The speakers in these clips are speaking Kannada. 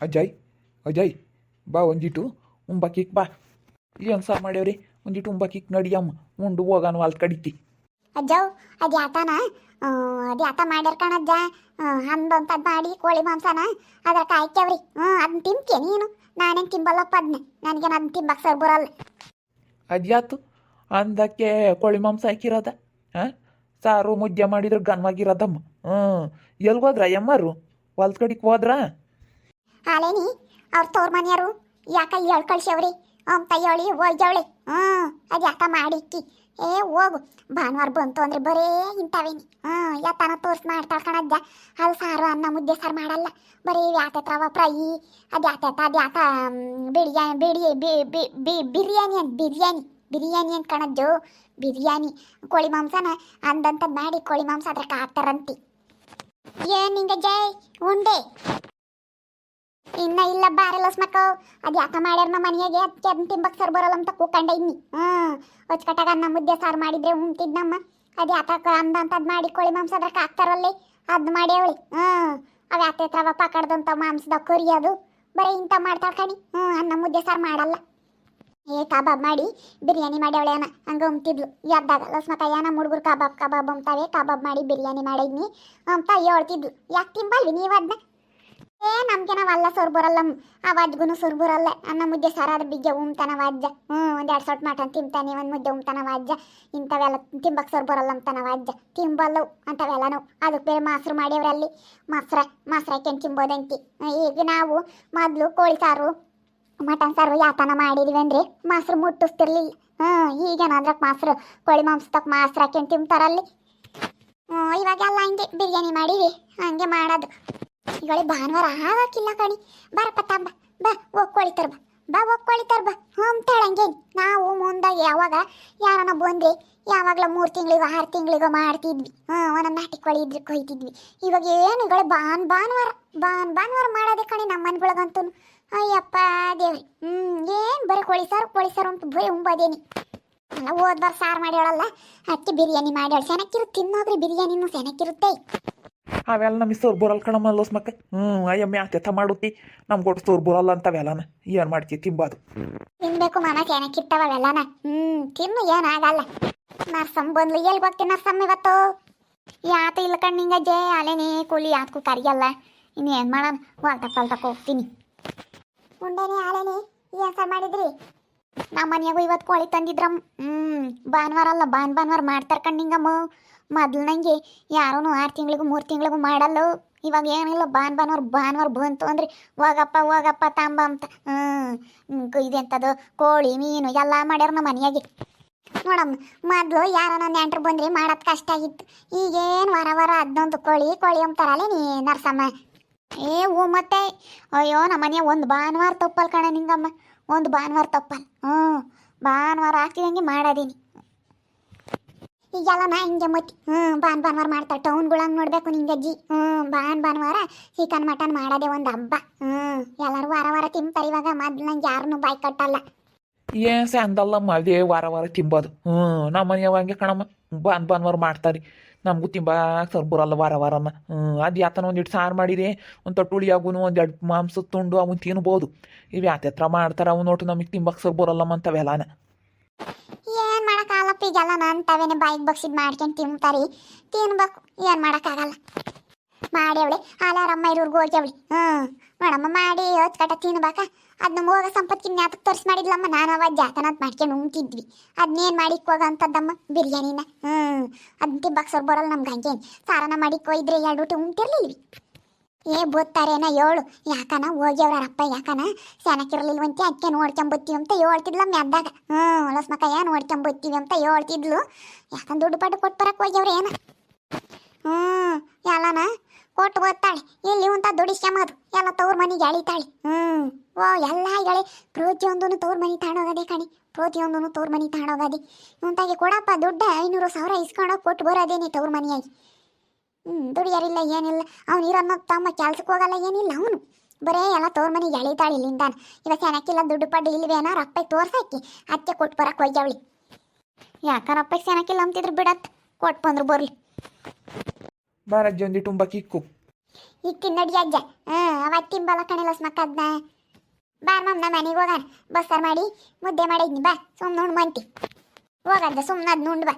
ಅಜಯ್ ಅಜಯ್ ಬಾ ಒಂದಿಟ್ಟು ಉಂಬಾಕಿಕ್ ಬಾ ಏನು ಸಾರು ಮಾಡ್ಯಾವ್ರಿ ಒಂದಿಟ್ಟು ಉಂಬಾಕಿಕ್ ನಡಿಯಮ್ಮ ಉಂಡು ಹೋಗಾನು ಅಲ್ಲಿ ಕಡಿತಿ ಅಜ್ಜವ್ ಅದು ಯಾತನ ಅದು ಯಾತ ಮಾಡ್ಯಾರ ಕಣಜ್ಜ ಅಂದಂಥದ್ದು ಮಾಡಿ ಕೋಳಿ ಮಾಂಸನ ಅದ್ರ ಕಾಯ್ಕ್ಯಾವ್ರಿ ಅದನ್ನ ತಿಂತೀಯ ನೀನು ನಾನೇನು ತಿಂಬಲ್ಲಪ್ಪ ಅದನ್ನ ನನಗೇನು ಅದನ್ನ ತಿಂಬಕ್ಕೆ ಸರ್ ಬರಲ್ಲ ಅದ್ಯಾತು ಅಂದಕ್ಕೆ ಕೋಳಿ ಮಾಂಸ ಹಾಕಿರೋದ ಹಾಂ ಸಾರು ಮುದ್ದೆ ಮಾಡಿದ್ರೆ ಗನ್ವಾಗಿರೋದಮ್ಮ ಎಲ್ಲಿ ಹೋದ್ರ ಯಮ್ಮರು ಹೊಲ್ದ ಕಡಿಗೆ ಹೋದ್ರಾ ಹಾಲೇನಿ ಅವ್ರ ತೋರ್ ಮನೆಯವರು ಯಾಕ ಹೇಳ್ ಕಳ್ಸ್ಯವ್ರಿ ಅಂತ ಹೇಳಿ ಹೋಗ್ಯವಳೆ ಅದು ಯಾಕ ಮಾಡಿಕ್ಕಿ ಹೋಗು ಭಾನುವಾರ ಬಂತು ಅಂದ್ರೆ ಬರೇ ಇಂಥವೇನಿ ಯಾತನ ತೋರ್ಸಿ ಮಾಡ್ತಾಳೆ ಕಣಜ್ಜ ಅದು ಸಾರು ಅನ್ನ ಮುದ್ದೆ ಸಾರು ಮಾಡಲ್ಲ ಬರೀ ಯಾತತ್ರವ ಫ್ರೈ ಅದು ಯಾತ ಬಿರಿಯಾನಿ ಅಂತ ಕಣಜ್ಜು ಬಿರಿಯಾನಿ ಕೋಳಿ ಮಾಂಸನ ಅಂದಂಥದ್ದು ಮಾಡಿ ಕೋಳಿ ಮಾಂಸ ಅದ್ರಕ್ಕೆ ಹಾಕ್ತಾರಂತಿ ಏನ್ ನಿಂಗೆ ಜೈ ಉಂಡೆ ಇನ್ನ ಇಲ್ಲ ಬಾರಲ್ಲಸ್ ಮಕ್ಕ ಅದು ಯಾಕ ಮಾಡ್ಯಾರ ನಮ್ಮ ಮನೆಯಾಗೆ ಅದಕ್ಕೆ ಅದನ್ನ ತಿಂಬಕ್ಕೆ ಸರ್ ಬರಲ್ಲ ಅಂತ ಕೂಕಂಡೆ ಇನ್ನಿ ಹೊಚ್ಕಟ್ಟಾಗ ಅನ್ನ ಮುದ್ದೆ ಸಾರು ಮಾಡಿದ್ರೆ ಉಣ್ತಿದ್ನಮ್ಮ ಅದು ಯಾತಕ ಅಂದಂಥದ್ದು ಮಾಡಿ ಕೋಳಿ ಮಾಂಸ ಅದ್ರಕ್ಕೆ ಹಾಕ್ತಾರಲ್ಲಿ ಅದು ಮಾಡ್ಯಾವಳಿ ಅವು ಯಾತೈತ್ರವ ಪಕಡ್ದಂಥ ಮಾಂಸದ ಕರಿಯೋದು ಬರೀ ಇಂಥ ಮಾಡ್ತಾಳೆ ಕಣಿ ಅನ್ನ ಮುದ್ದೆ ಸಾರು ಮಾಡಲ್ಲ ಕಬಾಬ್ ಮಾಡಿ ಬಿರಿಯಾನಿ ಮಾಡ್ಯಾವಳೆ ಅನ್ನ ಹಂಗೆ ಉಮ್ತಿದ್ಲು ಎದ್ದಾಗ ಲಸ್ಮಕ್ಕ ನಮ್ಮ ಹುಡುಗರು ಕಬಾಬ್ ಅಂತಾವೆ ಕಬಾಬ್ ಮಾಡಿ ಬಿರಿಯಾನಿ ಮಾಡಿದ್ನಿ ಅಂತ ಹೇಳ್ತಿದ್ಲು ಯಾಕೆ ತಿಂಬಲ್ವಿ ನೀವು ಅದನ್ನ ನಮ್ಗೆ ನಾವಲ್ಲ ಸೊರ್ ಬರಲ್ಲ ಆ ವಾಜ್ಗೂ ಸೊರ್ ಬರಲ್ಲ ಅನ್ನ ಮುದ್ದೆ ಸಾರಾದ ಬಿಜ್ಜ ಉಮ್ತಾನ ವಾಜ್ಜ ಒಂದು 2 ಸೊಟ್ ಮಟನ್ ತಿಂತಾನೆ ಒಂದು ಮುದ್ದೆ ಉಮ್ತಾನ ವಾಜ್ಜ ಇಂಥವೆಲ್ಲ ತಿಂಬಕ್ಕೆ ಸೊರ್ ಬರಲ್ಲ ಅಂತಾನ ವಾಜ್ಜ ತಿಂಬಲ್ಲವು ಅಂಥವೆಲ್ಲ ನಾವು ಅದಕ್ಕೆ ಬೇರೆ ಮೊಸರು ಮಾಡ್ಯವ್ರಲ್ಲಿ ಮೊಸರಕ್ಕೆ ತಿಂಬೋದಂತಿ ಈಗ ನಾವು ಮೊದಲು ಕೋಳಿ ಸಾರು ಮಟನ್ ಸಾರು ಯಾತನ ಮಾಡಿದ್ವಿ ಅಂದ್ರೆ ಮೊಸರು ಮುಟ್ಟಿಸ್ತಿರ್ಲಿಲ್ಲ ಈಗೇನಾದ್ರಕ್ಕೆ ಮೊಸರು ಕೋಳಿ ಮಾಂಸದಕ್ಕೆ ಮೊಸರು ಹಾಕೊಂಡು ತಿಂತಾರಲ್ಲಿ ಇವಾಗೆಲ್ಲ ಹಂಗೆ ಬಿರಿಯಾನಿ ಮಾಡಿವಿ ಹಂಗೆ ಮಾಡೋದು ಈಗಳೆ ಭಾನುವಾರ ಆಗಕ್ಕಿಲ್ಲ ಕಣಿ ಬರಪ್ಪ ತಮ್ಮ ಬಾ ಹೋಗ್ಕೊಳ್ಳಿ ತರ್ಬ ಬಾ ಹೋಗ್ಕೊಳ್ಳಿ ತರ್ಬ ಅಂತಾಳಂಗೇನು ನಾವು ಮುಂದಾಗ ಯಾವಾಗ ಯಾರನ್ನ ಬಂದ್ರೆ ಯಾವಾಗಲ 3 ತಿಂಗಳಿಗೋ 6 ತಿಂಗಳಿಗೋ ಮಾಡ್ತಿದ್ವಿ ಒಂದೊಂದು ನಾಟಿ ಕೋಳಿ ಇದ್ರೆ ಕೊಯ್ತಿದ್ವಿ ಇವಾಗ ಏನು ಈಗಳೆ ಭಾನುವಾರ ಮಾಡೋದೇ ಕಣಿ ನಮ್ಮ ಮನೆಗೊಳಗಂತೂ ಅಯ್ಯಪ್ಪ ದೇವ್ರಿ ಏನು ಬರೀ ಕೋಳಿ ಸಾರು ಅಂತ ಬರೀ ಉಂಬೋದೇನಿ ಅಲ್ಲ ಹೋದ್ಬಾರ ಸಾರು ಮಾಡ್ಯಾಳಲ್ಲ ಅದಕ್ಕೆ ಬಿರಿಯಾನಿ ಮಾಡ್ಯಾಳ ಚೆನ್ನಾಗಿರುತ್ತೆ ತಿನ್ನೋದ್ರಿ ಬಿರಿಯಾನಿನೂ ಚೆನ್ನಾಗಿರುತ್ತೆ ಅವೆಲ್ಲ ನಮಗೆ ಸೋರ್ ಬರಲ್ಲ ಕಣಮ್ಮ ಲೋಸ್ ಮಕ್ಕ ಅಯ್ಯಮ್ಮ ಯಾಕೆ ಮಾಡುತ್ತಿ ನಮ್ಗೆ ಕೊಟ್ಟು ಸೋರ್ ಬರಲ್ಲ ಅಂತವೆಲ್ಲನ ಏನು ಮಾಡ್ತೀವಿ ತಿಂಬಾದು ತಿನ್ಬೇಕು ಮಾಮ ಚೆನ್ನಾಗಿರ್ತಾವ ಅವೆಲ್ಲನ ತಿನ್ನು ಏನಾಗಲ್ಲ ನರ್ಸಮ್ಮ ಬಂದ್ಲು ಎಲ್ಲಿ ಹೋಗ್ತೀನಿ ನರ್ಸಮ್ಮ ಇವತ್ತು ಯಾತ ಇಲ್ಲ ಕಣ್ಣಿಂಗ ಜೇ ಅಲೇನೇ ಕೂಲಿ ಯಾತಕ್ಕೂ ಕರಿಯಲ್ಲ ಇನ್ನೇನು ಮಾಡೋಣ ಹೊಲ್ತಕ್ಕೆ ಹೋಗ್ತೀನಿ ಉಂಡೇನೆ ಆಲೇನೆ ಏನು ಸಾರು ಮಾಡಿದ್ರಿ ನಮ್ಮ ಮನೆಯಾಗೂ ಇವತ್ತು ಕೋಳಿ ತಂದಿದ್ರಮ್ಮ ಭಾನುವಾರ ಅಲ್ಲ ಭಾನುವಾರ ಮಾಡ್ತಾರೆ ಕಣ್ಣಿಂಗಮ್ಮ ಮೊದಲು ನಂಗೆ ಯಾರೂ 6 ತಿಂಗಳಿಗೂ 3 ತಿಂಗಳಿಗೂ ಮಾಡಲ್ಲ ಇವಾಗ ಏನಿಲ್ಲ ಭಾನುವಾರ ಬಂತು ಅಂದ್ರೆ ಹೋಗಪ್ಪ ತಾಂಬ ಅಂತ ಇದೆಂಥದ್ದು ಕೋಳಿ ಮೀನು ಎಲ್ಲ ಮಾಡ್ಯಾರ ನಮ್ಮ ಮನೆಯಾಗೆ ನೋಡಮ್ಮ ಮೊದಲು ಯಾರನ್ನ ನೆಂಟ್ರು ಬಂದ್ರೆ ಮಾಡೋದು ಕಷ್ಟ ಆಗಿತ್ತು ಈಗೇನು ವಾರ 11 ಕೋಳಿ ಅಂತಾರಲ್ಲೇ ನೀ ನರ್ಸಮ್ಮ ಹೂ ಮತ್ತೆ ಅಯ್ಯೋ ನಮ್ಮ ಮನೆಯ ಒಂದು ಭಾನುವಾರ ತಪ್ಪಲ್ ಕಣ ನಿಂಗಮ್ಮ ಒಂದು ಭಾನುವಾರ ತಪ್ಪಲ್ ಭಾನುವಾರ ಹಾಕಿದಂಗೆ ಮಾಡೋದೀನಿ ಈಗೆಲ್ಲ ನಾ ಹಿಂಗೆ ಮತ್ತೆ ಭಾನುವಾರ ಮಾಡ್ತಾರೆ ಟೌನ್ಗಳಂಗೆ ನೋಡ್ಬೇಕು ನಿಂಗಜ್ಜಿ ಭಾನುವಾರ ಚಿಕನ್ ಮಟನ್ ಮಾಡೋದೇ ಒಂದು ಹಬ್ಬ ಎಲ್ಲರೂ ವಾರ ತಿಂತಾರೆ ಇವಾಗ ಮೊದ್ಲು ನಂಗೆ ಯಾರನ್ನೂ ಬಾಯ್ ಕಟ್ಟಲ್ಲ ಏನು ಅಂದಲ್ಲಮ್ಮ ಅದೇ ವಾರ ತಿಂಬೋದು ನಮ್ಮ ಮನೆಯವ ಹಂಗೆ ಕಣಮ್ಮ ಭಾನುವಾರ ಮಾಡ್ತಾರೆ ನಮಗೂ ತಿಂಬಾಕ ಸರ್ ಬರಲ್ಲ ವಾರನ ಅದು ಯಾತನ ಒಂದಿಟ್ಟು ಸಾರು ಮಾಡಿರಿ ಒಂದು ತೊಟ್ಟುಳಿ ಆಗುನು 1-2 ಮಾಂಸದ ತುಂಡು ಅವನು ತಿನ್ಬೋದು ಇವು ಯಾತ್ರ ಮಾಡ್ತಾರೆ ಅವ್ನು ನೋಟು ನಮಗೆ ತಿಂಬಾಕ ಸರ್ ಬರಲ್ಲಮ್ಮ ಅಂತವೆಲ್ಲನ ಏನು ಮಾಡೋಕ್ಕಾಗಲ್ಲಪ್ಪ ಈಗೆಲ್ಲ ನಾನು ತಾವೇನೆ ಬಾಯಿಗೆ ಬಗ್ಸಿದ್ ಮಾಡ್ಕೊಂಡು ತಿನ್ಬೇಕು ಏನು ಮಾಡೋಕ್ಕಾಗಲ್ಲ ಮಾಡ್ಯವಳೆ ಹಾಲಾರಮ್ಮ ಇರೋರ್ಗು ಹೋಗ್ಯವಳಿ ನೋಡಮ್ಮ ಮಾಡಿ ಹೊತ್ಕಟ್ಟ ತಿನ್ಬೇಕ ಅದನ್ನ ಹೋಗ ಸಂಪತ್ತಿನ ಯಾತಕ್ಕೆ ತೋರಿಸಿ ಮಾಡಿದ್ಲಮ್ಮ ನಾನು ಅವಾಗ ಜಾತನಂತ ಮಾಡ್ಕೊಂಡು ಉಣ್ತಿದ್ವಿ ಅದನ್ನೇನು ಮಾಡಿಕ್ ಹೋಗ ಅಂತದ್ದಮ್ಮ ಬಿರಿಯಾನಿನ ಅದನ್ನ ತಿಂಬಕ್ಕೆ ಸರ್ ಬರಲ್ಲ ನಮ್ಗೆ ಹಂಗೇನು ಸಾರನ ಮಾಡಿಕ್ ಹೋಯ್ದ್ರೆ 2 ಊಟ ಉಣ್ತಿರ್ಲಿಲ್ವಿ ಬೋತ್ತಾರೇನ ಹೇಳು ಯಾಕನ ಹೋಗ್ಯವ್ರಪ್ಪ ಯಾಕನ ಚೆನ್ನಾಗಿರ್ಲಿಲ್ವಂತೆ ಅದಕ್ಕೆ ನೋಡ್ಕೊಂಬತ್ತೀವಿ ಅಂತ ಹೇಳ್ತಿದ್ಲ ಮೆದ್ದಾಗ ಲಸ್ಮಕ್ಕ ನೋಡ್ಕೊಂಬತ್ತೀವಿ ಅಂತ ಹೇಳ್ತಿದ್ಲು ಯಾಕಂದ್ರೆ ದುಡ್ಡು ಪಟ್ಟು ಕೊಟ್ಟು ಬರಕ್ಕೆ ಹೋಗ್ಯವ್ರ ಏನ ಎಲ್ಲನ ಕೊಟ್ಟು ಓದ್ತಾಳೆ ಇಲ್ಲಿ ಅಂತ ದುಡಿಸ್ಕೊಂಬದು ಎಲ್ಲ ತವ್ರ ಮನೆಗೆ ಎಳಿತಾಳೆ ಎಲ್ಲ ಹೇಳಿ ಪ್ರತಿಯೊಂದೂ ತವ್ರ ಮನೆ ತಗೊಂಡೋಗದೆ ಕಣಿ ಪ್ರತಿಯೊಂದೂ ತವ್ರ ಮನೆ ತಗೊಂಡೋಗದೆ ಇವಂತಾಗಿ ಕೊಡಪ್ಪ ದುಡ್ಡು 500,000 ಇಸ್ಕೊಂಡೋಗಿ ಕೊಟ್ಟು ಬರೋದೇನಿ ತವ್ರ ಮನೆಯಾಗಿ ದುಡಿಯಾರಿಲ್ಲ ಏನಿಲ್ಲ ಅವ್ನು ಇರೋನ್ನ ತಮ್ಮ ಕೆಲ್ಸಕ್ಕೆ ಹೋಗಲ್ಲ ಏನಿಲ್ಲ ಅವನು ಬರೇ ಎಲ್ಲ ತವ್ರ ಮನೆಗೆ ಎಳಿತಾಳೆ ಇಲ್ಲಿಂದಾನ ಇವಾಗ ಚೆನ್ನಾಗಿಲ್ಲ ದುಡ್ಡು ಪಡ್ಡು ಇಲ್ವೇನೋ ರಪ್ಪಗೆ ತೋರ್ಸಾಕಿ ಅದಕ್ಕೆ ಕೊಟ್ಟು ಬರಕ್ಕೆ ಹೋಗ್ಯಾವಳಿ ಯಾಕ ರಪ್ಪಗೆ ಚೆನ್ನಾಗಿಲ್ಲ ಅಂತಿದ್ರು ಬಿಡತ್ ಕೊಟ್ಟು ಬಂದ್ರು ಬರ್ಲಿ ಬಾರಜ್ಜಿ ಒಂದಿಟ್ಟು ಉಂಬಾಕಿ ಇಕ್ಕು ಈಗ ತಿನ್ನಡಿ ಅಜ್ಜ ಅವತ್ತು ತಿಂಬಲ್ಲ ಕಣೆ ಮಕ್ಕದ್ನ ಬಾ ಮಮ್ಮ ನಾ ಮನೆಗೆ ಹೋಗೋಣ ಬಸ್ಸಾರು ಮಾಡಿ ಮುದ್ದೆ ಮಾಡಿದ್ನಿ ಬಾ ಸುಮ್ಮನೆ ಉಂಡು ಮಂತಿ ಹೋಗಂದ ಸುಮ್ಮನೆ ಅದನ್ನ ಉಂಡು ಬಾ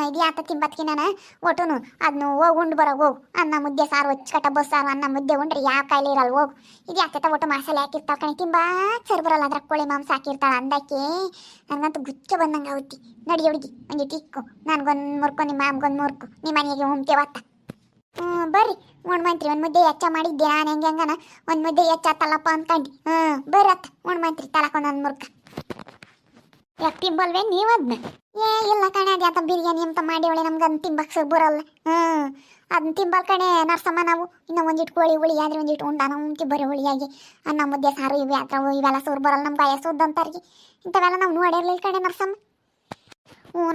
ಇದು ಯಾತ ತಿಂಬತ್ಕಿ ನಾನು ಒಟ್ಟುನು ಅದನ್ನು ಹೋಗಿ ಉಂಡು ಬರೋ ಹೋಗು ಅನ್ನ ಮುದ್ದೆ ಸಾರು ಹೊಚ್ಕಟ್ಟ ಬಸ್ಸಾರು ಅನ್ನ ಮುದ್ದೆ ಉಂಡ್ರಿ ಯಾವ ಕಾಯಿಲೆ ಇರಲ್ಲ ಹೋಗು ಇದು ಯಾಕೆ ಒಟ್ಟು ಮಸಾಲೆ ಹಾಕಿರ್ತಾಳೆ ಕಣೆ ತಿಂಬಾ ಸರಿ ಬರಲ್ಲ ಅದ್ರ ಕೋಳಿ ಮಾಂಸ ಹಾಕಿರ್ತಾಳೆ ಅಂದಕ್ಕೆ ನನಗಂತೂ ಗುಚ್ಚ ಬಂದಂಗೆ ಆಗುತ್ತಿ ನಡಿ ಹುಡುಗಿ ಒಂದಿಟ್ಟು ಇಕ್ಕು ನನಗೊಂದು ಮುರ್ಕೊ ನಿಮ್ಮ ಮಾಮ್ಗೊಂದು ಮುರ್ಕು ನಿಮ್ಮ ಮನೆಗೆ ಹೋಗ್ತೇವತ್ತ ಬರ್ರಿ ಉಣ್ಮಂತ್ರಿ ಒಂದು ಮುದ್ದೆ ಹೆಚ್ಚ ಮಾಡಿದ್ದೆ ನಾನು ಹೆಂಗನ ಒಂದು ಮುದ್ದೆ ಹೆಚ್ಚತ್ತಲ್ಲಪ್ಪ ಅಂದ್ಕಂಡು ಬರ್ರತ್ತ ಉಣ್ಮಂತ್ರಿ ತಲಕೊಂದೊಂದು ಮುರ್ಕ ಯಾಕೆ ತಿಂಬಲ್ವೇ ನೀವು ಅದನ್ನ ಇಲ್ಲ ಕಣೆ ಅದು ಯಾತ ಬಿರಿಯಾನಿ ಅಂತ ಮಾಡಿ ಒಳ್ಳೆ ನಮ್ಗೆ ಅದನ್ನ ತಿಂಬಕ್ಕೆ ಬರಲ್ಲ ಅದನ್ನ ತಿಂಬಲ್ ಕಣೆ ನರ್ಸಮ್ಮ ನಾವು ಇನ್ನು ಒಂದಿಟ್ಟು ಕೋಳಿ ಹುಳಿ ಆದ್ರೆ ಒಂದಿಟ್ಟು ಉಂಡ ನಾವು ಉಂಟಿ ಬರೀ ಹುಳಿಯಾಗಿ ಅನ್ನ ಮುದ್ದೆ ಸಾರು ಇವೆ ಅಥವಾ ಇವೆಲ್ಲ ಸೋರು ಬರಲ್ಲ ನಮ್ಮ ಬಾಯ ಸೋದಂತಾರಿಗೆ ಇಂಥವೆಲ್ಲ ನಾವು ನೋಡಿರ್ಲಿಲ್ಲ ಕಣೆ ನರ್ಸಮ್ಮ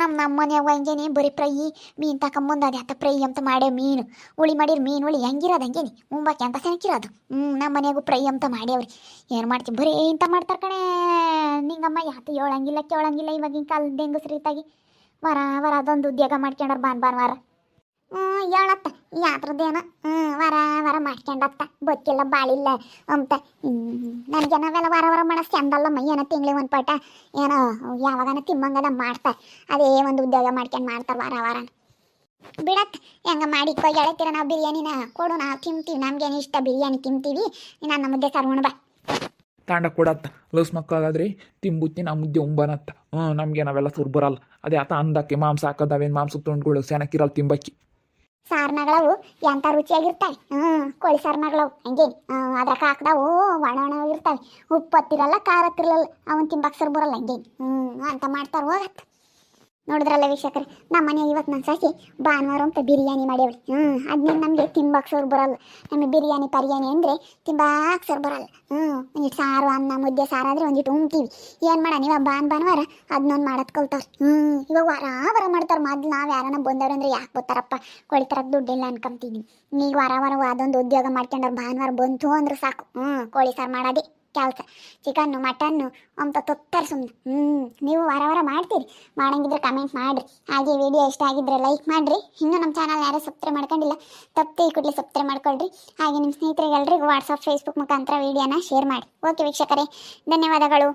ನಮ್ಮ ಮನೆಯಾಗ ಹಂಗೇನೆ ಬರೀ ಫ್ರೈ ಮೀನು ತಗೊಂಬಂದು ಅದು ಯಾತ ಫ್ರೈ ಅಂತ ಮಾಡೇ ಮೀನು ಹುಳಿ ಮಾಡಿರಿ ಮೀನು ಹುಳಿ ಹೆಂಗಿರೋದು ಹಂಗೇನಿ ಮುಂಬಾಕಿ ಅಂತ ಸೆಣಕಿರೋದು ನಮ್ಮ ಮನೆಯಾಗೂ ಫ್ರೈ ಅಂತ ಮಾಡ್ಯಾವ್ರಿ ಏನು ಮಾಡ್ತೀವಿ ಬರೀ ಇಂಥ ಮಾಡ್ತಾರೆ ಕಣೆ ನಿಂಗಮ್ಮ ಯಾತು ಹೇಳಂಗಿಲ್ಲ ಕೇಳಂಗಿಲ್ಲ ಇವಾಗಿನ ಕಾಲದ ಹೆಂಗಸ್ರೀತಾಗಿ ವರ ಅದೊಂದು ಉದ್ಯೋಗ ಮಾಡ್ಕೊಂಡ್ರ ಭಾನುವಾರ ಹೇಳತ್ತ ಯಾತ್ರದ್ದೇನೋ ವರ ಮಾಡ್ಕೊಂಡತ್ತ ಬೊಕ್ಕಿಲ್ಲ ಬಾಳಿಲ್ಲ ಅಂತ ನನಗೆ ನಾವೆಲ್ಲ ವಾರ ಮಾಡೋದು ಚಂದಲ್ಲಮ್ಮ ಏನೋ ತಿಂಗ್ಳಿಗೆ ಒಂದು ಪಟ ಏನೋ ಯಾವಾಗನ ತಿಮ್ಮಂಗದ ಮಾಡ್ತಾರೆ ಅದೇ ಒಂದು ಉದ್ಯೋಗ ಮಾಡ್ತಾರೆ ವಾರ ಬಿಡತ್ತ ಹೆಂಗ ಮಾಡಿ ಹೇಳ್ತೀರ ನಾವು ಬಿರಿಯಾನಿನ ಕೊಡು ನಾವು ತಿಂತೀವಿ ನಮ್ಗೇನು ಇಷ್ಟ ಬಿರಿಯಾನಿ ತಿಂತೀವಿ ನನ್ನ ಮುದ್ದೆ ಸಾರು ಉಣ್ಬಾ ತಾಂಡ ಕೊಡತ್ತ ಲಸ್ ಮಕ್ಕಳಾದ್ರೆ ತಿಂಬುತ್ತಿ ನಮ್ಮ ಮುದ್ದೆ ಉಂಬನತ್ತ ನಮಗೆ ನಾವೆಲ್ಲ ಸುರ್ ಬರಲ್ಲ ಅದೇ ಆತ ಅಂದಕ್ಕೆ ಮಾಂಸ ಹಾಕೋದವೇನು ಮಾಂಸ ತುಂಡುಗಳು ಸೆನಕ್ಕಿರಲ್ಲ ತಿಂಬಕ್ಕಿ ಸಾರ್ನಗಳವು ಎಂಥ ರುಚಿಯಾಗಿರ್ತಾವೆ ಕೋಳಿ ಸಾರ್ನಗಳವು ಹಂಗೇನು ಅದ್ರಾಗ ಹಾಕ್ದಾವು ಒಣ ಇರ್ತಾವೆ ಉಪ್ಪು ಹತ್ತಿರಲ್ಲ ಖಾರ ಹತ್ತಿರಲ್ಲ ಅವನ್ ತಿಂಬಕ್ಕೆ ಸರ್ ಬರಲ್ಲ ಹಂಗೇನು ಅಂತ ಮಾಡ್ತಾರೆ ಹೋಗತ್ತೆ ನೋಡಿದ್ರಲ್ಲ ವೀಕ್ಷಕರೇ ನಮ್ಮ ಮನೆ ಇವತ್ತು ನನ್ನ ಸಸಿ ಭಾನುವಾರ ಅಂತ ಬಿರಿಯಾನಿ ಮಾಡ್ಯಾವ್ರಿ ಅದನ್ನ ನಮಗೆ ತಿಂಬಕ್ಕೆ ಸರ್ ಬರಲ್ಲ ನಮಗೆ ಬಿರಿಯಾನಿ ಪರಿಯಾನಿ ಅಂದರೆ ತಿಂಬಕ್ಕೆ ಸರ್ ಬರಲ್ಲ ಒಂದಿಟ್ಟು ಸಾರು ಅನ್ನ ಮುದ್ದೆ ಸಾರು ಆದರೆ ಒಂದಿಟ್ಟು ಉಣ್ತೀವಿ ಏನು ಮಾಡೋಣ ಇವಾಗ ಭಾನುವಾರ ಅದನ್ನೊಂದು ಮಾಡೋದು ಕಲ್ತಾವ್ರಿ ಇವಾಗ ವಾರ ಮಾಡ್ತಾರೆ ಮೊದ್ಲು ನಾವು ಯಾರನ್ನ ಬಂದವ್ರು ಅಂದರೆ ಯಾಕೆ ಬರ್ತಾರಪ್ಪ ಕೋಳಿ ದುಡ್ಡಿಲ್ಲ ಅನ್ಕೊಂತೀನಿ ಈಗ ವಾರ ಅದೊಂದು ಉದ್ಯೋಗ ಮಾಡ್ಕೊಂಡ್ರೆ ಭಾನುವಾರ ಬಂತು ಅಂದ್ರೆ ಸಾಕು ಕೋಳಿ ಸಾರು ಮಾಡೋದೇ ಕೆಲಸ ಚಿಕನ್ನು ಮಟನ್ನು ಅಂತ ತೊತ್ತಾರೆ ಸುಮ್ಮನೆ ನೀವು ವಾರ ಮಾಡ್ತೀರಿ ಮಾಡಂಗಿದ್ರೆ ಕಮೆಂಟ್ ಮಾಡಿರಿ ಹಾಗೆ ವಿಡಿಯೋ ಇಷ್ಟ ಆಗಿದ್ರೆ ಲೈಕ್ ಮಾಡಿರಿ ಇನ್ನೂ ನಮ್ಮ ಚಾನಲ್ ಯಾರು ಸಬ್ಸ್ಕ್ರೈಬ್ ಮಾಡ್ಕೊಂಡಿಲ್ಲ ತಪ್ಪು ಈ ಕೂಡಲೇ ಸಬ್ಸ್ಕ್ರೈಬ್ ಮಾಡ್ಕೊಳ್ರಿ ಹಾಗೆ ನಿಮ್ಮ ಸ್ನೇಹಿತರಿಗೆ ಎಲ್ರಿಗೂ ವಾಟ್ಸಪ್ ಫೇಸ್ಬುಕ್ ಮುಖಾಂತರ ವಿಡಿಯೋನ ಶೇರ್ ಮಾಡಿ ಓಕೆ ವೀಕ್ಷಕರೇ ಧನ್ಯವಾದಗಳು.